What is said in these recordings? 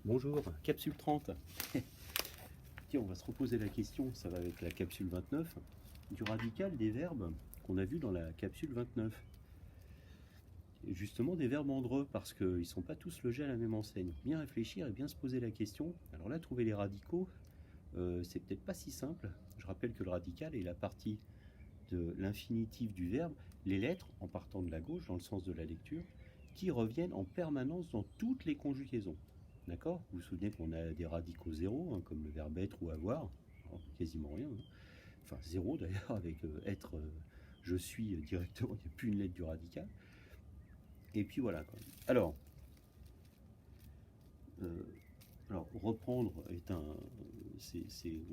Bonjour, capsule 30. Tiens, on va se reposer la question, ça va avec la capsule 29, du radical des verbes qu'on a vu dans la capsule 29. Et justement des verbes andreux, parce qu'ils ne sont pas tous logés à la même enseigne. Bien réfléchir et bien se poser la question. Alors là, trouver les radicaux, c'est peut-être pas si simple. Je rappelle que le radical est la partie de l'infinitif du verbe, les lettres, en partant de la gauche, dans le sens de la lecture, qui reviennent en permanence dans toutes les conjugaisons. D'accord? Vous vous souvenez qu'on a des radicaux zéro, hein, comme le verbe être ou avoir, alors, quasiment rien. Hein. Enfin, zéro d'ailleurs, avec être, je suis directement, il n'y a plus une lettre du radical. Et puis voilà. Quoi. Alors, euh, reprendre est un.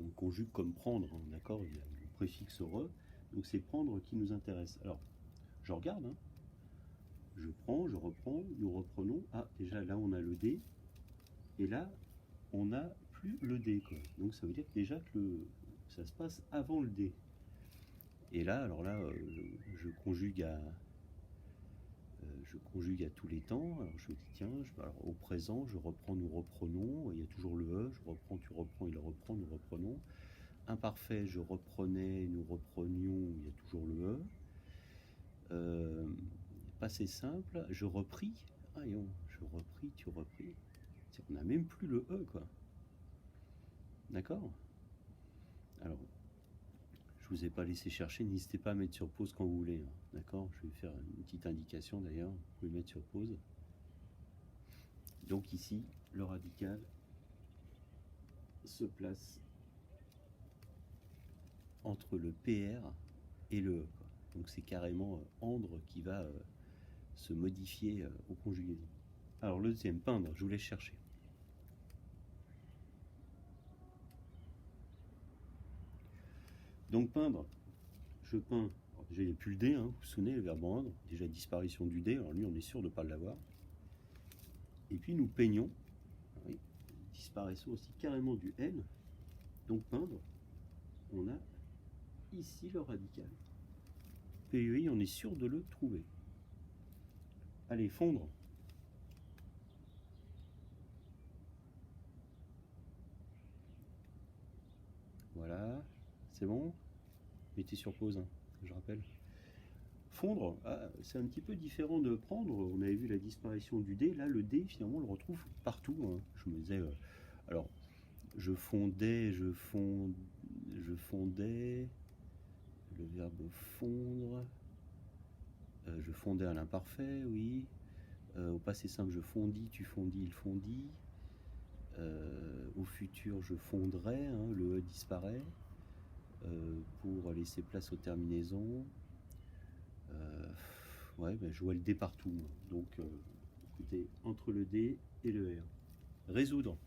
On conjugue comme prendre, hein, d'accord? Il y a le préfixe re, donc c'est prendre qui nous intéresse. Alors, je regarde, hein. Je prends, je reprends, nous reprenons. Ah, déjà là on a le D, et là on n'a plus le D, quoi. Donc ça veut dire déjà que ça se passe avant le D. Et là, alors là, je conjugue à tous les temps. Alors je me dis tiens, alors, au présent, je reprends, nous reprenons. Il y a toujours le E. Je reprends, tu reprends, il reprend, nous reprenons. Imparfait, je reprenais, nous reprenions. Il y a toujours le E. Passé simple, je repris. Ah non, je repris, tu repris. On n'a même plus le E, quoi. D'accord? Alors, je vous ai pas laissé chercher, n'hésitez pas à mettre sur pause quand vous voulez. Hein. D'accord? Je vais faire une petite indication d'ailleurs. Vous pouvez mettre sur pause. Donc ici, le radical se place entre le PR et le E. Quoi. Donc c'est carrément andre qui va se modifier au conjugaison. Alors le deuxième, peindre, je vous laisse chercher. Donc peindre, je peins. Alors, déjà il n'y a plus le D, hein, vous vous souvenez, le verbe peindre. Déjà disparition du D, alors lui on est sûr de ne pas l'avoir. Et puis nous peignons, oui, disparaissons aussi carrément du N. Donc peindre, on a ici le radical. PEI, on est sûr de le trouver. Allez, fondre. Voilà, c'est bon. Mettez sur pause, hein, je rappelle. Fondre, ah, c'est un petit peu différent de prendre. On avait vu la disparition du D. Là, le D, finalement, on le retrouve partout. Hein. Je me disais, alors, je fondais, le verbe fondre. Je fondais à l'imparfait, oui. Au passé simple, je fondis, tu fondis, il fondit. Au futur, je fondrai, hein, le E disparaît. Pour laisser place aux terminaisons. Ouais, ben, je vois le D partout. Donc, écoutez, entre le D et le R. Résoudre.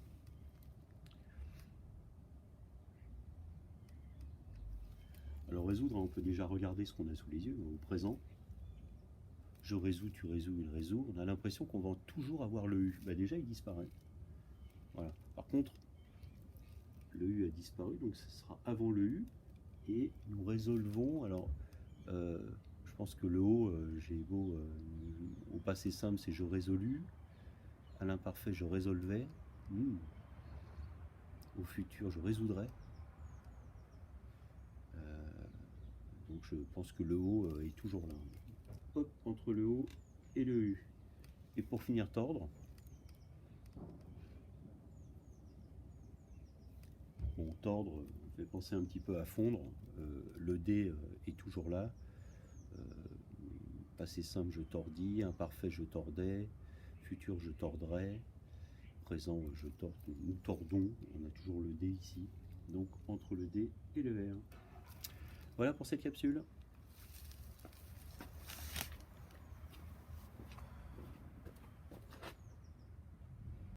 Alors, résoudre, on peut déjà regarder ce qu'on a sous les yeux, au présent. Je résous, tu résous, il résout. On a l'impression qu'on va toujours avoir le U. Bah, déjà, il disparaît. Voilà. Par contre, le U a disparu, donc ce sera avant le U. Et nous résolvons. Alors, je pense que le O, j'ai beau. Au passé simple, c'est je résolus. À l'imparfait, je résolvais. Au futur, je résoudrais. Donc, je pense que le O est toujours là. Hop, entre le O et le U. Et pour finir, tordre. Bon, tordre, fait penser un petit peu à fondre. Le D est toujours là. Passé simple, je tordis. Imparfait, je tordais. Futur, je tordrais. Présent, je tord. Nous tordons. On a toujours le D ici. Donc entre le D et le R. Voilà pour cette capsule.